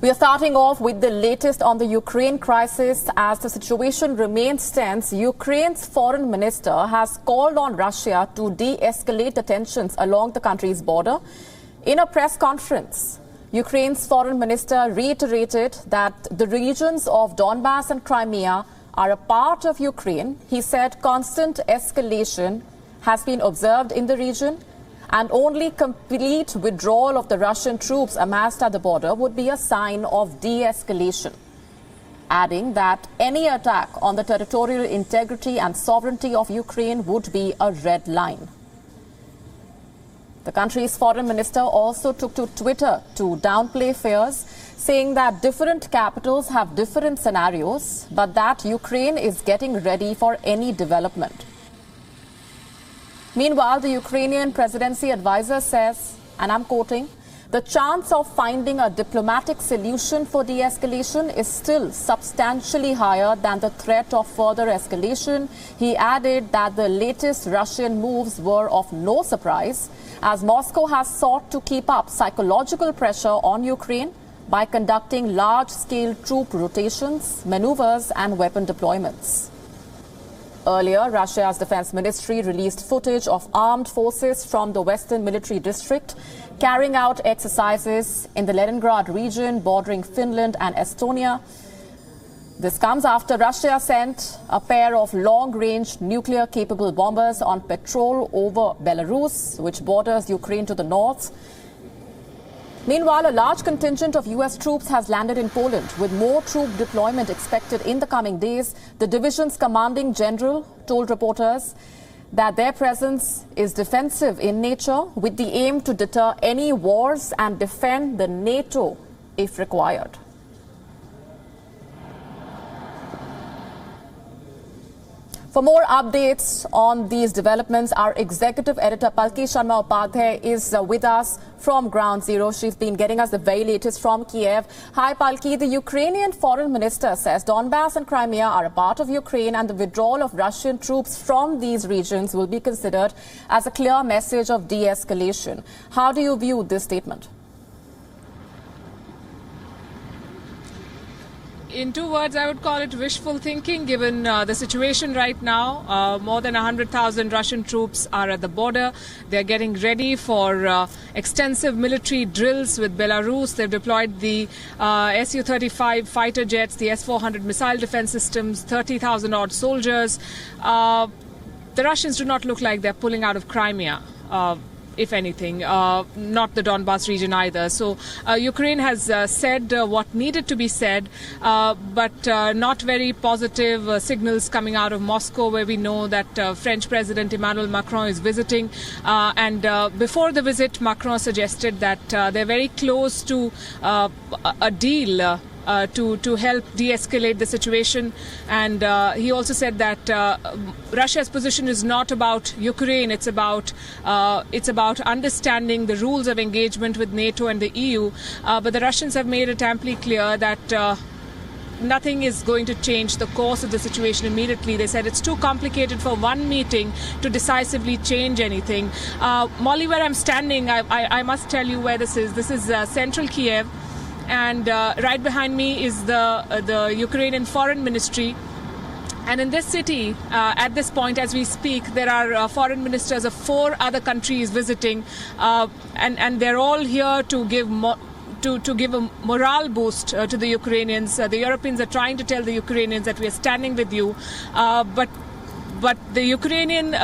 We are starting off with the latest on the Ukraine crisis. As the situation remains tense, Ukraine's foreign minister has called on Russia to de-escalate the tensions along the country's border. In a press conference, Ukraine's foreign minister reiterated that the regions of Donbas and Crimea are a part of Ukraine. He said constant escalation has been observed in the region, and only complete withdrawal of the Russian troops amassed at the border would be a sign of de-escalation, adding that any attack on the territorial integrity and sovereignty of Ukraine would be a red line. The country's foreign minister also took to Twitter to downplay fears, saying that different capitals have different scenarios, but that Ukraine is getting ready for any development. Meanwhile, the Ukrainian presidency advisor says, and I'm quoting, the chance of finding a diplomatic solution for de-escalation is still substantially higher than the threat of further escalation. He added that the latest Russian moves were of no surprise, as Moscow has sought to keep up psychological pressure on Ukraine by conducting large-scale troop rotations, maneuvers and weapon deployments. Earlier, Russia's defense ministry released footage of armed forces from the Western Military District carrying out exercises in the Leningrad region bordering Finland and Estonia. This comes after Russia sent a pair of long-range nuclear-capable bombers on patrol over Belarus, which borders Ukraine to the north. Meanwhile, a large contingent of U.S. troops has landed in Poland, with more troop deployment expected in the coming days. The division's commanding general told reporters that their presence is defensive in nature, with the aim to deter any wars and defend the NATO if required. For more updates on these developments, our executive editor Palki Sharma Upadhyay is with us from Ground Zero. She's been getting us the very latest from Kiev. Hi Palki, the Ukrainian foreign minister says Donbas and Crimea are a part of Ukraine and the withdrawal of Russian troops from these regions will be considered as a clear message of de-escalation. How do you view this statement? In two words, I would call it wishful thinking, given the situation right now. More than 100,000 Russian troops are at the border. They're getting ready for extensive military drills with Belarus. They've deployed the Su-35 fighter jets, the S-400 missile defense systems, 30,000 odd soldiers. The Russians do not look like they're pulling out of Crimea. If anything, not the Donbas region either. So Ukraine has said what needed to be said, but not very positive signals coming out of Moscow, where we know that French President Emmanuel Macron is visiting. And before the visit, Macron suggested that they're very close to a deal to help de-escalate the situation. And he also said that Russia's position is not about Ukraine, it's about understanding the rules of engagement with NATO and the EU. But the Russians have made it amply clear that nothing is going to change the course of the situation immediately. They said it's too complicated for one meeting to decisively change anything. Molly, where I'm standing, I must tell you where this is. This is central Kiev. And right behind me is the Ukrainian Foreign Ministry. And in this city, at this point, as we speak, there are foreign ministers of 4 other countries visiting, and they're all here to give a morale boost to the Ukrainians. The Europeans are trying to tell the Ukrainians that we are standing with you, but the Ukrainian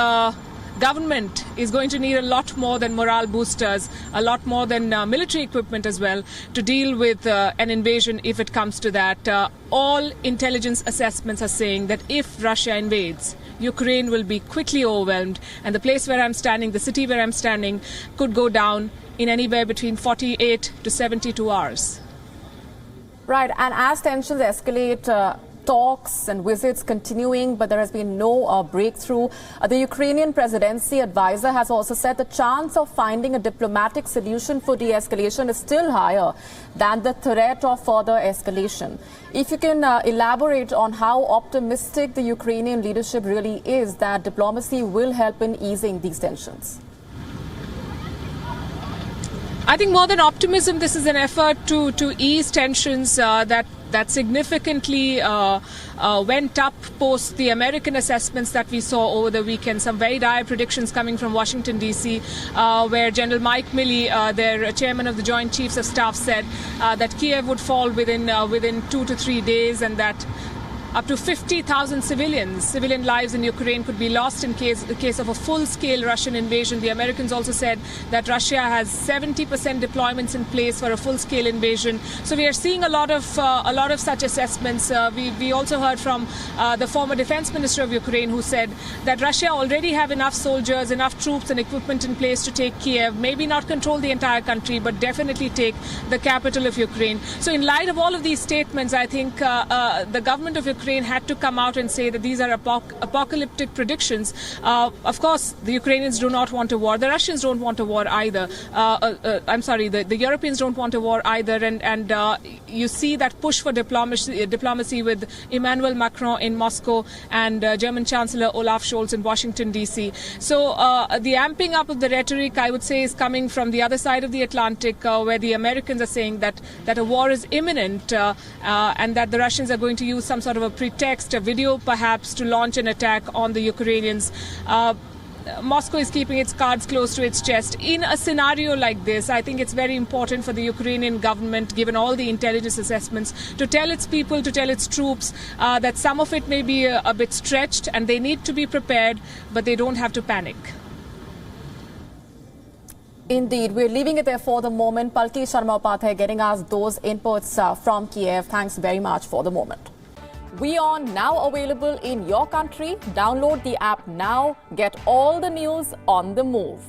government is going to need a lot more than morale boosters, a lot more than military equipment as well, to deal with an invasion if it comes to that. All intelligence assessments are saying that if Russia invades, Ukraine will be quickly overwhelmed, and the place where I'm standing, the city where I'm standing, could go down in anywhere between 48 to 72 hours. Right, and as tensions escalate, talks and visits continuing, but there has been no breakthrough. The Ukrainian presidency advisor has also said the chance of finding a diplomatic solution for de-escalation is still higher than the threat of further escalation. If you can elaborate on how optimistic the Ukrainian leadership really is that diplomacy will help in easing these tensions. I think more than optimism, this is an effort to ease tensions that significantly went up post the American assessments that we saw over the weekend. Some very dire predictions coming from Washington, D.C., where General Mike Milley, their chairman of the Joint Chiefs of Staff, said that Kiev would fall within 2 to 3 days, and that up to 50,000 civilian lives in Ukraine could be lost in case of a full-scale Russian invasion. The Americans also said that Russia has 70% deployments in place for a full-scale invasion. So we are seeing a lot of such assessments. We also heard from the former defense minister of Ukraine, who said that Russia already have enough soldiers, enough troops and equipment in place to take Kiev, maybe not control the entire country, but definitely take the capital of Ukraine. So in light of all of these statements, I think the government of Ukraine had to come out and say that these are apocalyptic predictions. Of course, the Ukrainians do not want a war. The Russians don't want a war either. I'm sorry, the Europeans don't want a war either. And you see that push for diplomacy with Emmanuel Macron in Moscow and German Chancellor Olaf Scholz in Washington, D.C. So the amping up of the rhetoric, I would say, is coming from the other side of the Atlantic, where the Americans are saying that a war is imminent and that the Russians are going to use some sort of a pretext, a video perhaps, to launch an attack on the Ukrainians. Moscow is keeping its cards close to its chest. In a scenario like this, I think it's very important for the Ukrainian government, given all the intelligence assessments, to tell its people, to tell its troops that some of it may be a bit stretched and they need to be prepared, but they don't have to panic. Indeed, we're leaving it there for the moment. Palki Sharma getting us those inputs from Kiev. Thanks very much for the moment. WION now available in your country. Download the app now. Get all the news on the move.